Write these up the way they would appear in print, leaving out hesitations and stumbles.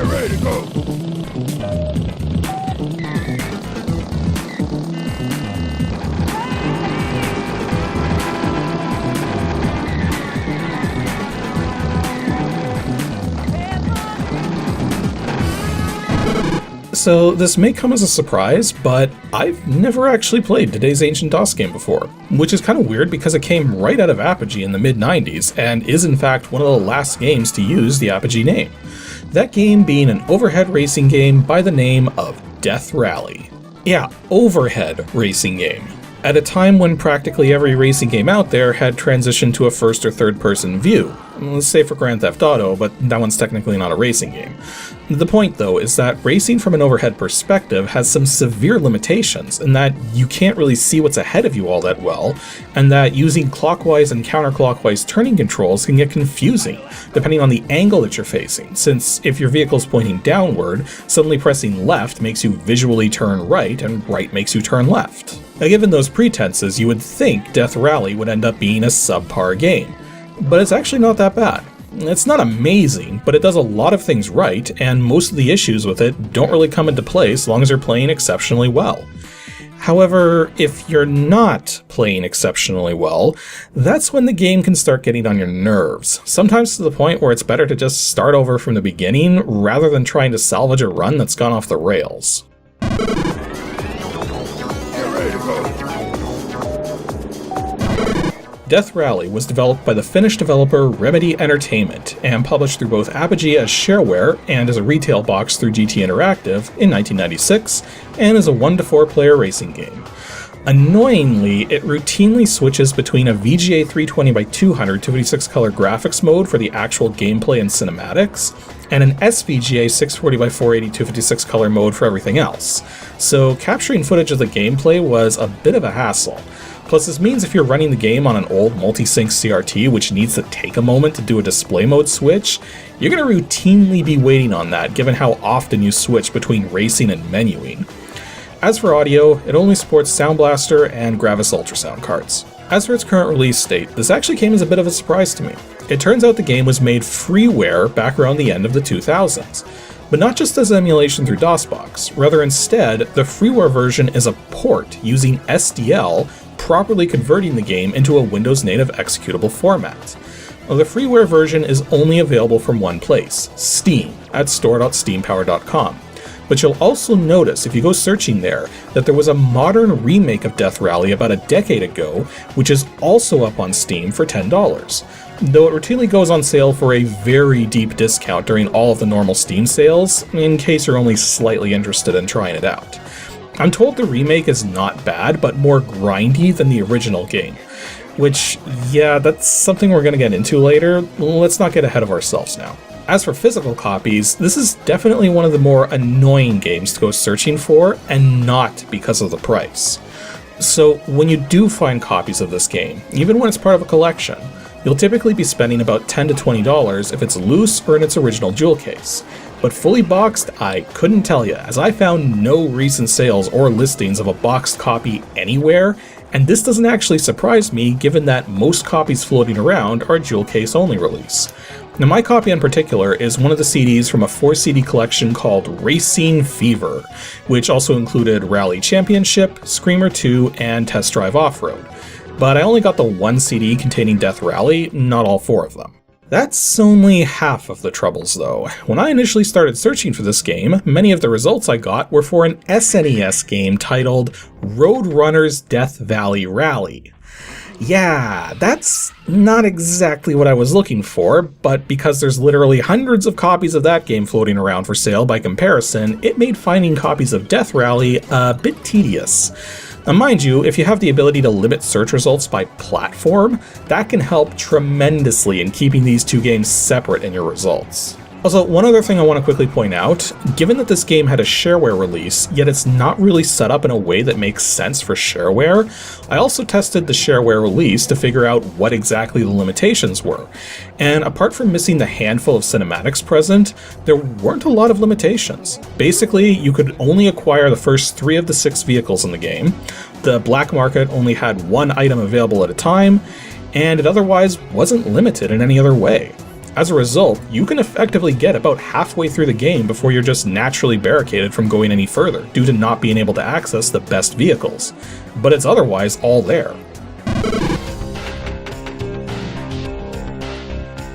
Get ready to go. So this may come as a surprise, but I've never actually played today's Ancient DOS game before, which is kind of weird because it came right out of Apogee in the mid-90s and is in fact one of the last games to use the Apogee name. That game being an overhead racing game by the name of Death Rally. Yeah, overhead racing game. At a time when practically every racing game out there had transitioned to a first or third person view. Let's say for Grand Theft Auto, but that one's technically not a racing game. The point though is that racing from an overhead perspective has some severe limitations in that you can't really see what's ahead of you all that well, and that using clockwise and counterclockwise turning controls can get confusing depending on the angle that you're facing, since if your vehicle's pointing downward, suddenly pressing left makes you visually turn right and right makes you turn left. Now, given those pretenses, you would think Death Rally would end up being a subpar game, but it's actually not that bad. It's not amazing, but it does a lot of things right, and most of the issues with it don't really come into play as long as you're playing exceptionally well. However, if you're not playing exceptionally well, that's when the game can start getting on your nerves, sometimes to the point where it's better to just start over from the beginning rather than trying to salvage a run that's gone off the rails. Death Rally was developed by the Finnish developer Remedy Entertainment and published through both Apogee as shareware and as a retail box through GT Interactive in 1996, and is a 1-to-4 player racing game. Annoyingly, it routinely switches between a VGA 320x200 256 color graphics mode for the actual gameplay and cinematics, and an SVGA 640x480 256 color mode for everything else. So capturing footage of the gameplay was a bit of a hassle. Plus, this means if you're running the game on an old multi-sync CRT which needs to take a moment to do a display mode switch, you're going to routinely be waiting on that given how often you switch between racing and menuing. As for audio, it only supports Sound Blaster and Gravis ultrasound cards. As for its current release date, this actually came as a bit of a surprise to me. It turns out the game was made freeware back around the end of the 2000s. But not just as emulation through DOSBox, rather instead, the freeware version is a port using SDL, properly converting the game into a Windows native executable format. The freeware version is only available from one place, Steam, at store.steampower.com. But you'll also notice, if you go searching there, that there was a modern remake of Death Rally about a decade ago, which is also up on Steam for $10. Though it routinely goes on sale for a very deep discount during all of the normal Steam sales, in case you're only slightly interested in trying it out. I'm told the remake is not bad, but more grindy than the original game. Which, yeah, that's something we're going to get into later. Let's not get ahead of ourselves now. As for physical copies, this is definitely one of the more annoying games to go searching for, and not because of the price. So when you do find copies of this game, even when it's part of a collection, you'll typically be spending about $10 to $20 if it's loose or in its original jewel case. But fully boxed, I couldn't tell you, as I found no recent sales or listings of a boxed copy anywhere, and this doesn't actually surprise me given that most copies floating around are jewel case only release. Now my copy in particular is one of the CDs from a 4-CD collection called Racing Fever, which also included Rally Championship, Screamer 2, and Test Drive Off-Road. But I only got the one CD containing Death Rally, not all 4 of them. That's only half of the troubles though. When I initially started searching for this game, many of the results I got were for an SNES game titled Roadrunner's Death Valley Rally. Yeah, that's not exactly what I was looking for, but because there's literally hundreds of copies of that game floating around for sale by comparison, it made finding copies of Death Rally a bit tedious. Now mind you, if you have the ability to limit search results by platform, that can help tremendously in keeping these two games separate in your results. Also, one other thing I want to quickly point out, given that this game had a shareware release, yet it's not really set up in a way that makes sense for shareware, I also tested the shareware release to figure out what exactly the limitations were. And apart from missing the handful of cinematics present, there weren't a lot of limitations. Basically, you could only acquire the first 3 of the 6 vehicles in the game, the black market only had 1 item available at a time, and it otherwise wasn't limited in any other way. As a result, you can effectively get about halfway through the game before you're just naturally barricaded from going any further due to not being able to access the best vehicles. But it's otherwise all there.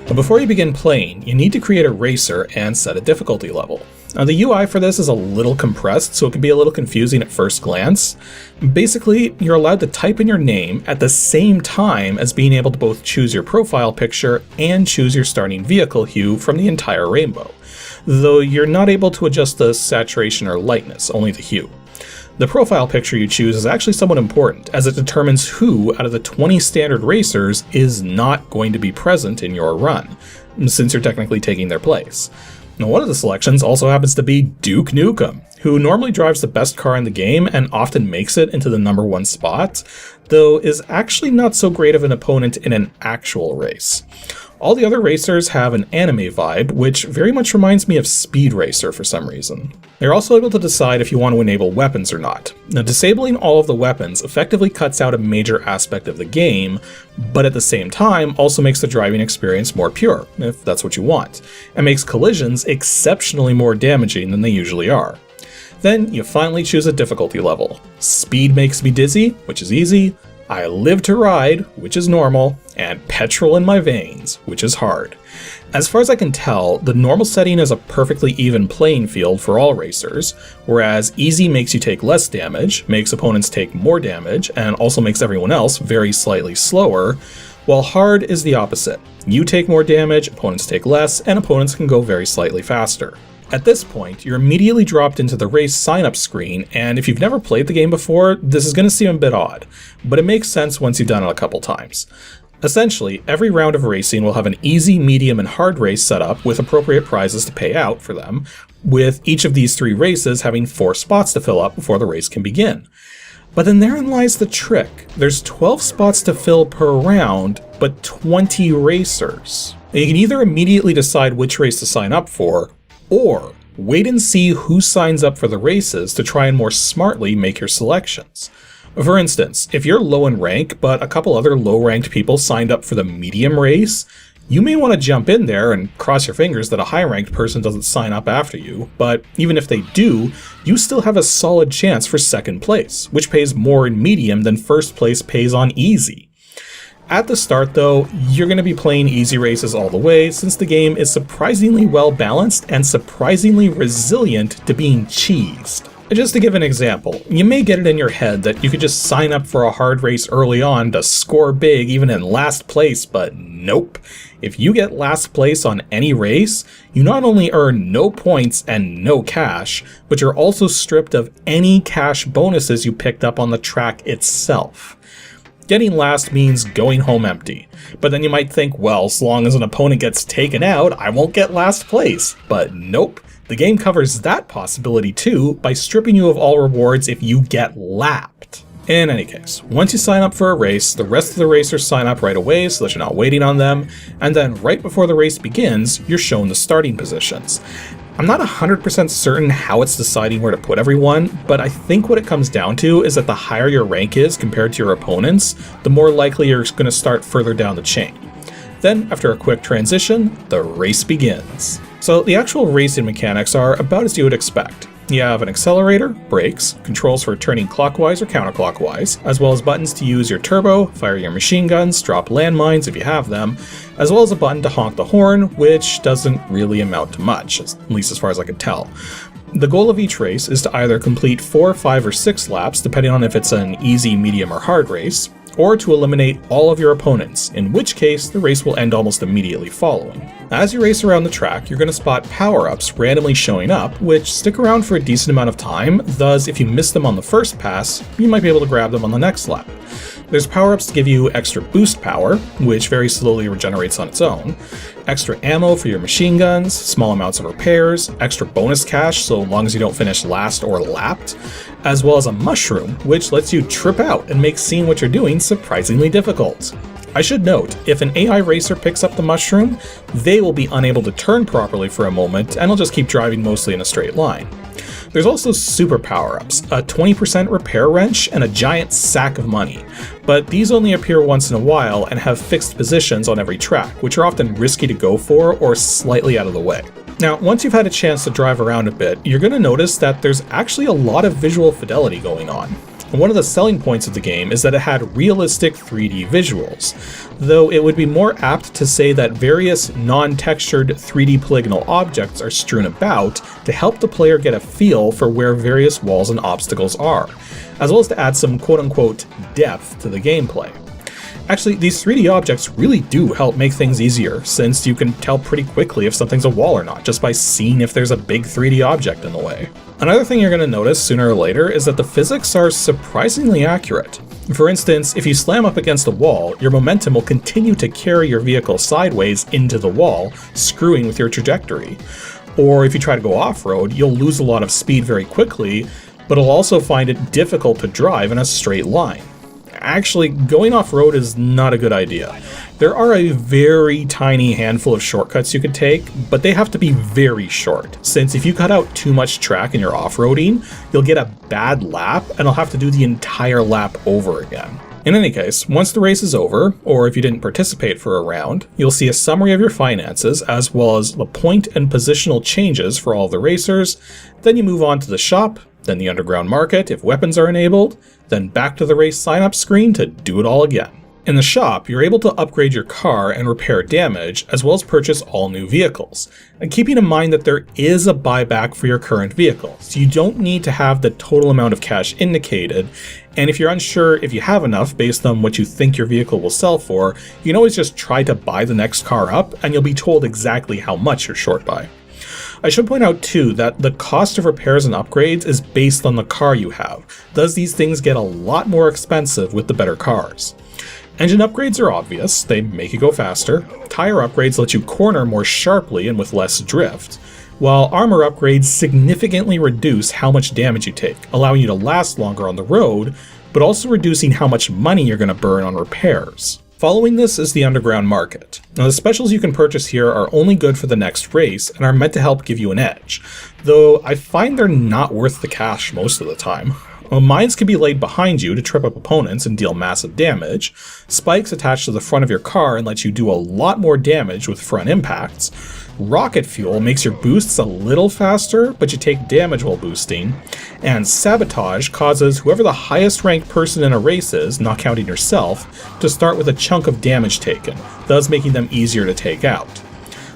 But before you begin playing, you need to create a racer and set a difficulty level. Now, the UI for this is a little compressed, so it can be a little confusing at first glance. Basically, you're allowed to type in your name at the same time as being able to both choose your profile picture and choose your starting vehicle hue from the entire rainbow, though you're not able to adjust the saturation or lightness, only the hue. The profile picture you choose is actually somewhat important, as it determines who out of the 20 standard racers is not going to be present in your run, since you're technically taking their place. Now, one of the selections also happens to be Duke Nukem, who normally drives the best car in the game and often makes it into the #1 spot, though is actually not so great of an opponent in an actual race. All the other racers have an anime vibe, which very much reminds me of Speed Racer for some reason. You're also able to decide if you want to enable weapons or not. Now, disabling all of the weapons effectively cuts out a major aspect of the game, but at the same time also makes the driving experience more pure, if that's what you want, and makes collisions exceptionally more damaging than they usually are. Then you finally choose a difficulty level. Speed makes me dizzy, which is easy. I live to ride, which is normal, and petrol in my veins, which is hard. As far as I can tell, the normal setting is a perfectly even playing field for all racers, whereas easy makes you take less damage, makes opponents take more damage, and also makes everyone else very slightly slower, while hard is the opposite. You take more damage, opponents take less, and opponents can go very slightly faster. At this point, you're immediately dropped into the race sign-up screen, and if you've never played the game before, this is going to seem a bit odd, but it makes sense once you've done it a couple times. Essentially, every round of racing will have an easy, medium, and hard race set up with appropriate prizes to pay out for them, with each of these 3 races having 4 spots to fill up before the race can begin. But then therein lies the trick. There's 12 spots to fill per round, but 20 racers. And you can either immediately decide which race to sign up for, or wait and see who signs up for the races to try and more smartly make your selections. For instance, if you're low in rank, but a couple other low-ranked people signed up for the medium race, you may want to jump in there and cross your fingers that a high-ranked person doesn't sign up after you, but even if they do, you still have a solid chance for second place, which pays more in medium than first place pays on easy. At the start though, you're going to be playing easy races all the way since the game is surprisingly well balanced and surprisingly resilient to being cheesed. Just to give an example, you may get it in your head that you could just sign up for a hard race early on to score big even in last place, but nope. If you get last place on any race, you not only earn no points and no cash, but you're also stripped of any cash bonuses you picked up on the track itself. Getting last means going home empty, but then you might think, well, as long as an opponent gets taken out, I won't get last place. But nope, the game covers that possibility too by stripping you of all rewards if you get lapped. In any case, once you sign up for a race, the rest of the racers sign up right away so that you're not waiting on them, and then right before the race begins, you're shown the starting positions. I'm not 100% certain how it's deciding where to put everyone, but I think what it comes down to is that the higher your rank is compared to your opponents, the more likely you're going to start further down the chain. Then, after a quick transition, the race begins. So the actual racing mechanics are about as you would expect. You have an accelerator, brakes, controls for turning clockwise or counterclockwise, as well as buttons to use your turbo, fire your machine guns, drop landmines if you have them, as well as a button to honk the horn, which doesn't really amount to much, at least as far as I can tell. The goal of each race is to either complete 4, 5, or 6 laps, depending on if it's an easy, medium, or hard race, or to eliminate all of your opponents, in which case the race will end almost immediately following. As you race around the track, you're going to spot power-ups randomly showing up, which stick around for a decent amount of time, thus if you miss them on the first pass, you might be able to grab them on the next lap. There's power-ups to give you extra boost power, which very slowly regenerates on its own, extra ammo for your machine guns, small amounts of repairs, extra bonus cash so long as you don't finish last or lapped, as well as a mushroom, which lets you trip out and make seeing what you're doing surprisingly difficult. I should note, if an AI racer picks up the mushroom, they will be unable to turn properly for a moment and will just keep driving mostly in a straight line. There's also super power-ups, a 20% repair wrench, and a giant sack of money, but these only appear once in a while and have fixed positions on every track, which are often risky to go for or slightly out of the way. Now, once you've had a chance to drive around a bit, you're going to notice that there's actually a lot of visual fidelity going on. And one of the selling points of the game is that it had realistic 3D visuals, though it would be more apt to say that various non-textured 3D polygonal objects are strewn about to help the player get a feel for where various walls and obstacles are, as well as to add some quote-unquote depth to the gameplay. Actually, these 3D objects really do help make things easier, since you can tell pretty quickly if something's a wall or not, just by seeing if there's a big 3D object in the way. Another thing you're going to notice sooner or later is that the physics are surprisingly accurate. For instance, if you slam up against a wall, your momentum will continue to carry your vehicle sideways into the wall, screwing with your trajectory. Or if you try to go off-road, you'll lose a lot of speed very quickly, but it'll also find it difficult to drive in a straight line. Actually, going off-road is not a good idea. There are a very tiny handful of shortcuts you could take, but they have to be very short, since if you cut out too much track in your off-roading, you'll get a bad lap and you'll have to do the entire lap over again. In any case, once the race is over, or if you didn't participate for a round, you'll see a summary of your finances as well as the point and positional changes for all the racers. Then you move on to the shop, then the underground market if weapons are enabled, then back to the race sign-up screen to do it all again. In the shop, you're able to upgrade your car and repair damage, as well as purchase all new vehicles. And keeping in mind that there is a buyback for your current vehicle, so you don't need to have the total amount of cash indicated, and if you're unsure if you have enough based on what you think your vehicle will sell for, you can always just try to buy the next car up, and you'll be told exactly how much you're short by. I should point out too that the cost of repairs and upgrades is based on the car you have, thus these things get a lot more expensive with the better cars. Engine upgrades are obvious, they make you go faster. Tire upgrades let you corner more sharply and with less drift, while armor upgrades significantly reduce how much damage you take, allowing you to last longer on the road, but also reducing how much money you're going to burn on repairs. Following this is the underground market. Now the specials you can purchase here are only good for the next race and are meant to help give you an edge, though I find they're not worth the cash most of the time. Mines can be laid behind you to trip up opponents and deal massive damage, spikes attached to the front of your car and let you do a lot more damage with front impacts, rocket fuel makes your boosts a little faster, but you take damage while boosting, and sabotage causes whoever the highest ranked person in a race is, not counting yourself, to start with a chunk of damage taken, thus making them easier to take out.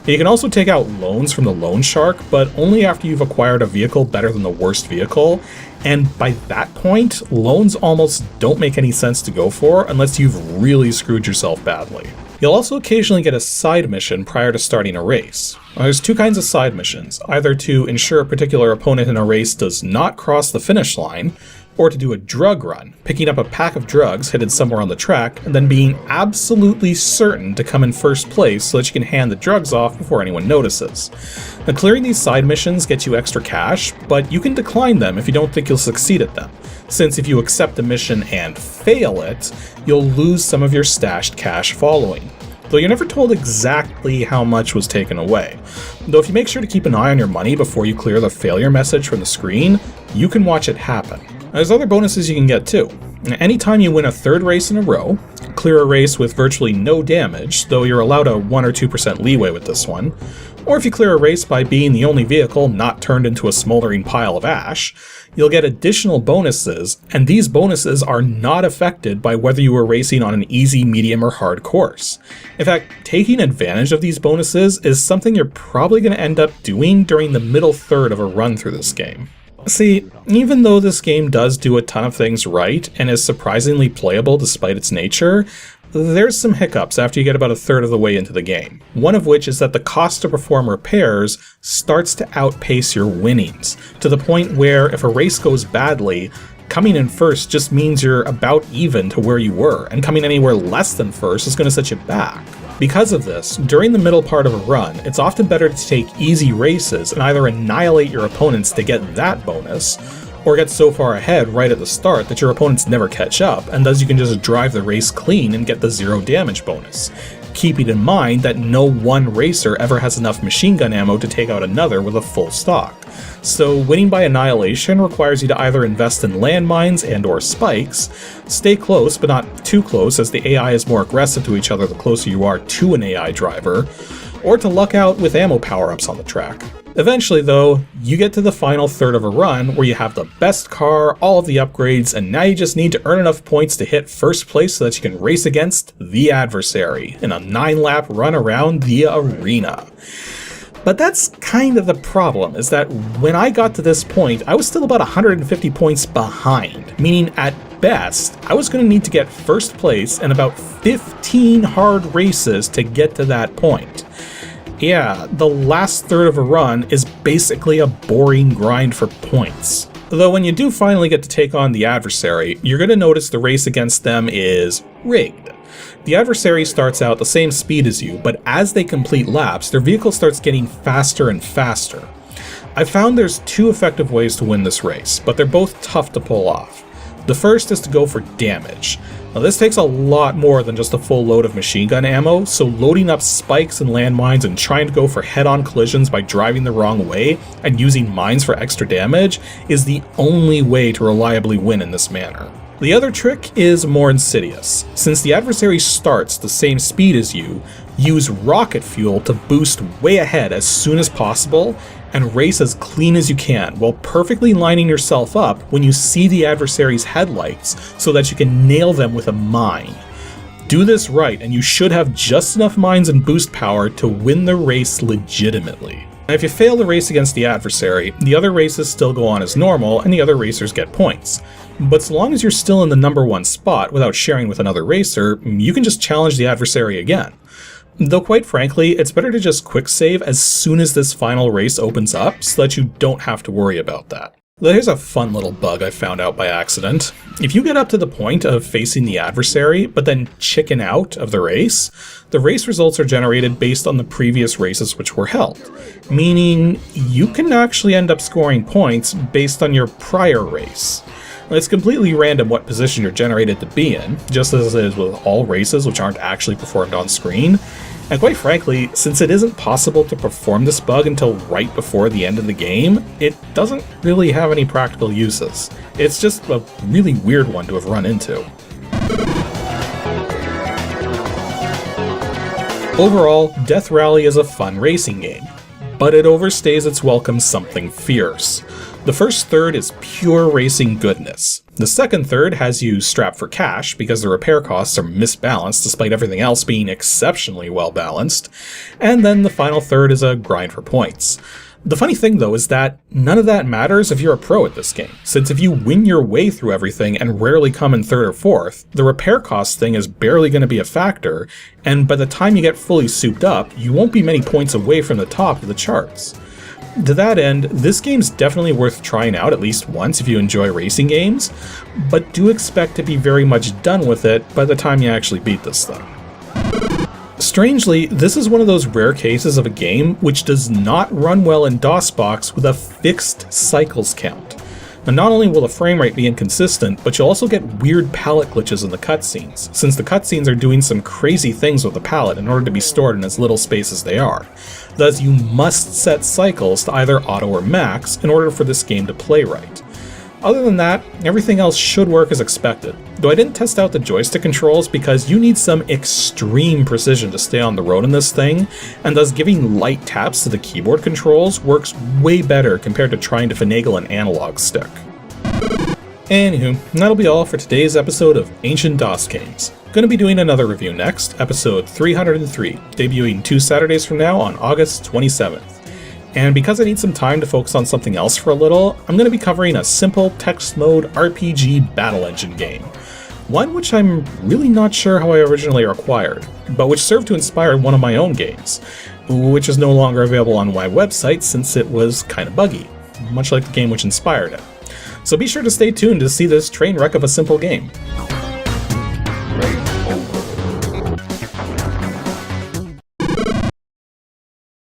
You can also take out loans from the loan shark, but only after you've acquired a vehicle better than the worst vehicle, and by that point, loans almost don't make any sense to go for unless you've really screwed yourself badly. You'll also occasionally get a side mission prior to starting a race. There's two kinds of side missions, either to ensure a particular opponent in a race does not cross the finish line, or to do a drug run, picking up a pack of drugs hidden somewhere on the track, and then being absolutely certain to come in first place so that you can hand the drugs off before anyone notices. Now, clearing these side missions gets you extra cash, but you can decline them if you don't think you'll succeed at them, since if you accept a mission and fail it, you'll lose some of your stashed cash following. Though you're never told exactly how much was taken away. Though if you make sure to keep an eye on your money before you clear the failure message from the screen, you can watch it happen. There's other bonuses you can get too. Anytime you win a third race in a row, clear a race with virtually no damage, though you're allowed a 1 or 2% leeway with this one, or if you clear a race by being the only vehicle not turned into a smoldering pile of ash, you'll get additional bonuses, and these bonuses are not affected by whether you were racing on an easy, medium, or hard course. In fact, taking advantage of these bonuses is something you're probably going to end up doing during the middle third of a run through this game. See, even though this game does do a ton of things right and is surprisingly playable despite its nature, there's some hiccups after you get about a third of the way into the game. One of which is that the cost to perform repairs starts to outpace your winnings, to the point where if a race goes badly, coming in first just means you're about even to where you were, and coming anywhere less than first is going to set you back. Because of this, during the middle part of a run, it's often better to take easy races and either annihilate your opponents to get that bonus, or get so far ahead right at the start that your opponents never catch up, and thus you can just drive the race clean and get the 0 damage bonus. keeping in mind that no one racer ever has enough machine gun ammo to take out another with a full stock. So winning by annihilation requires you to either invest in landmines and or spikes, stay close but not too close as the AI is more aggressive to each other the closer you are to an AI driver, or to luck out with ammo power-ups on the track. Eventually though, you get to the final third of a run where you have the best car, all of the upgrades, and now you just need to earn enough points to hit first place so that you can race against the adversary in a 9-lap run around the arena. But that's kind of the problem, is that when I got to this point, I was still about 150 points behind, meaning at best, I was going to need to get first place and about 15 hard races to get to that point. Yeah, the last third of a run is basically a boring grind for points. Though when you do finally get to take on the adversary, you're going to notice the race against them is rigged. The adversary starts out the same speed as you, but as they complete laps, their vehicle starts getting faster and faster. I found there's two effective ways to win this race, but they're both tough to pull off. The first is to go for damage. Now this takes a lot more than just a full load of machine gun ammo, so loading up spikes and landmines and trying to go for head-on collisions by driving the wrong way and using mines for extra damage is the only way to reliably win in this manner. The other trick is more insidious. Since the adversary starts the same speed as you, use rocket fuel to boost way ahead as soon as possible and race as clean as you can while perfectly lining yourself up when you see the adversary's headlights so that you can nail them with a mine. Do this right and you should have just enough mines and boost power to win the race legitimately. Now, if you fail the race against the adversary, the other races still go on as normal and the other racers get points. But so long as you're still in the number one spot without sharing with another racer, you can just challenge the adversary again. Though quite frankly, it's better to just quick save as soon as this final race opens up so that you don't have to worry about that. Here's a fun little bug I found out by accident. If you get up to the point of facing the adversary, but then chicken out of the race results are generated based on the previous races which were held, meaning you can actually end up scoring points based on your prior race. It's completely random what position you're generated to be in, just as it is with all races which aren't actually performed on screen. And quite frankly, since it isn't possible to perform this bug until right before the end of the game, it doesn't really have any practical uses. It's just a really weird one to have run into. Overall, Death Rally is a fun racing game, but it overstays its welcome something fierce. The first third is pure racing goodness. The second third has you strapped for cash because the repair costs are misbalanced despite everything else being exceptionally well balanced. And then the final third is a grind for points. The funny thing though is that none of that matters if you're a pro at this game, since if you win your way through everything and rarely come in third or fourth, the repair cost thing is barely going to be a factor, and by the time you get fully souped up, you won't be many points away from the top of the charts. To that end, this game's definitely worth trying out at least once if you enjoy racing games, but do expect to be very much done with it by the time you actually beat this thing. Strangely, this is one of those rare cases of a game which does not run well in DOSBox with a fixed cycles count. Now, not only will the frame rate be inconsistent, but you'll also get weird palette glitches in the cutscenes, since the cutscenes are doing some crazy things with the palette in order to be stored in as little space as they are. Thus, you must set cycles to either auto or max in order for this game to play right. Other than that, everything else should work as expected, though I didn't test out the joystick controls because you need some extreme precision to stay on the road in this thing, and thus giving light taps to the keyboard controls works way better compared to trying to finagle an analog stick. Anywho, that'll be all for today's episode of Ancient DOS Games. Gonna be doing another review next, episode 303, debuting 2 Saturdays from now on August 27th. And because I need some time to focus on something else for a little, I'm going to be covering a simple text mode RPG battle engine game. One which I'm really not sure how I originally acquired, but which served to inspire one of my own games, which is no longer available on my website since it was kind of buggy, much like the game which inspired it. So be sure to stay tuned to see this train wreck of a simple game.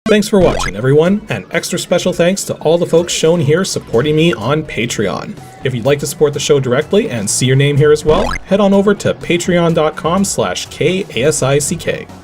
Thanks for watching, everyone, and extra special thanks to all the folks shown here supporting me on Patreon. If you'd like to support the show directly and see your name here as well, head on over to patreon.com/KASICK.